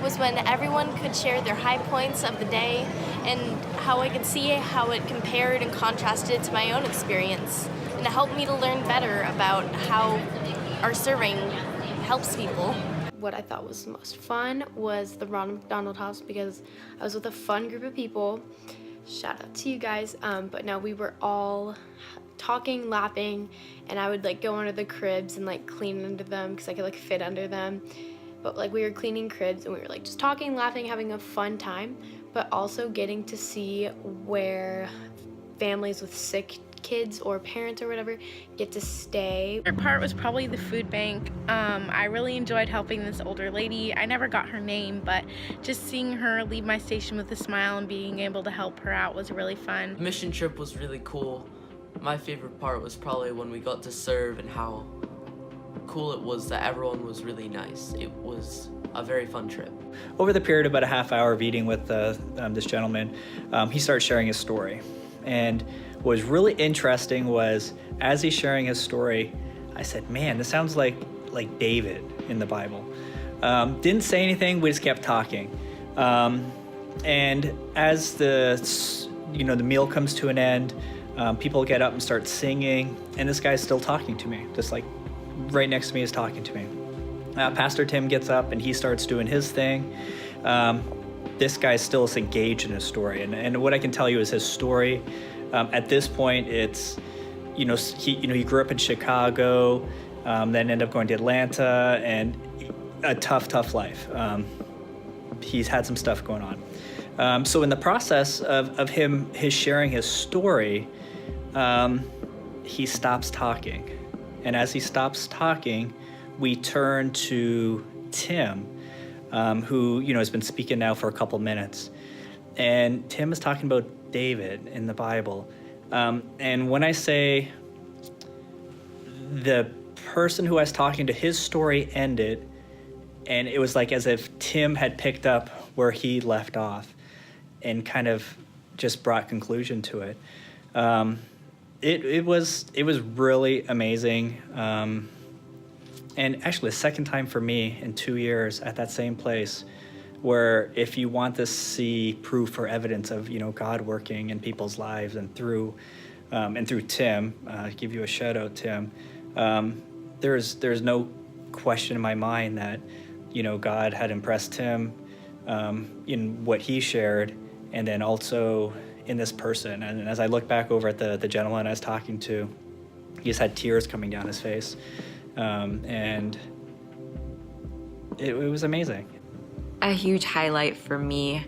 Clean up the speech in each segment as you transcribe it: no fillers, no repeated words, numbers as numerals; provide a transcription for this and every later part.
was when everyone could share their high points of the day and how I could see how it compared and contrasted to my own experience. And it helped me to learn better about how our serving helps people. What I thought was the most fun was the Ronald McDonald House because I was with a fun group of people. Shout out to you guys. But no, we were all talking, laughing, and I would like go under the cribs and like clean under them because I could like fit under them. But like we were cleaning cribs and we were like just talking, laughing, having a fun time, but also getting to see where families with sick kids or parents or whatever get to stay. My favorite part was probably the food bank. I really enjoyed helping this older lady. I never got her name, but just seeing her leave my station with a smile and being able to help her out was really fun. The mission trip was really cool. My favorite part was probably when we got to serve and how cool it was that everyone was really nice. It was a very fun trip. Over the period of about a half hour of eating with this gentleman, he started sharing his story. And what was really interesting was, as he's sharing his story, I said, man, this sounds like David in the Bible. Didn't say anything, we just kept talking. And as the meal comes to an end, people get up and start singing, and this guy's still talking to me, just like right next to me is talking to me. Pastor Tim gets up and he starts doing his thing. This guy still is engaged in his story, and what I can tell you is his story. At this point, it's he grew up in Chicago, then ended up going to Atlanta, and a tough life. He's had some stuff going on. So in the process of his sharing his story, he stops talking, and as he stops talking, we turn to Tim, who has been speaking now for a couple minutes, and Tim is talking about David in the Bible. And when I say the person who I was talking to, his story ended, and it was like as if Tim had picked up where he left off and kind of just brought conclusion to it. It was really amazing. And actually the second time for me in 2 years at that same place, where if you want to see proof or evidence of God working in people's lives and through Tim, give you a shout out, Tim. There's no question in my mind that God had impressed Tim in what he shared, and then also in this person. And as I look back over at the gentleman I was talking to, he just had tears coming down his face, and it was amazing. A huge highlight for me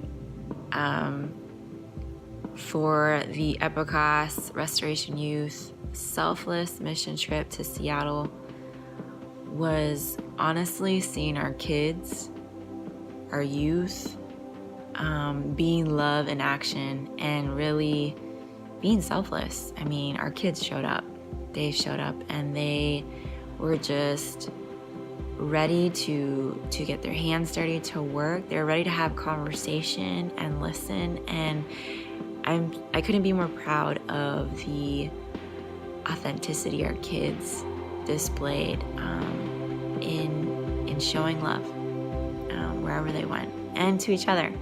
for the EPIKOS Restoration Youth Selfless mission trip to Seattle was honestly seeing our kids, our youth, being love in action and really being selfless. I mean, our kids showed up. They showed up and they were just ready to get their hands dirty, to work. They're ready to have conversation and listen, and I couldn't be more proud of the authenticity our kids displayed in showing love wherever they went, and to each other.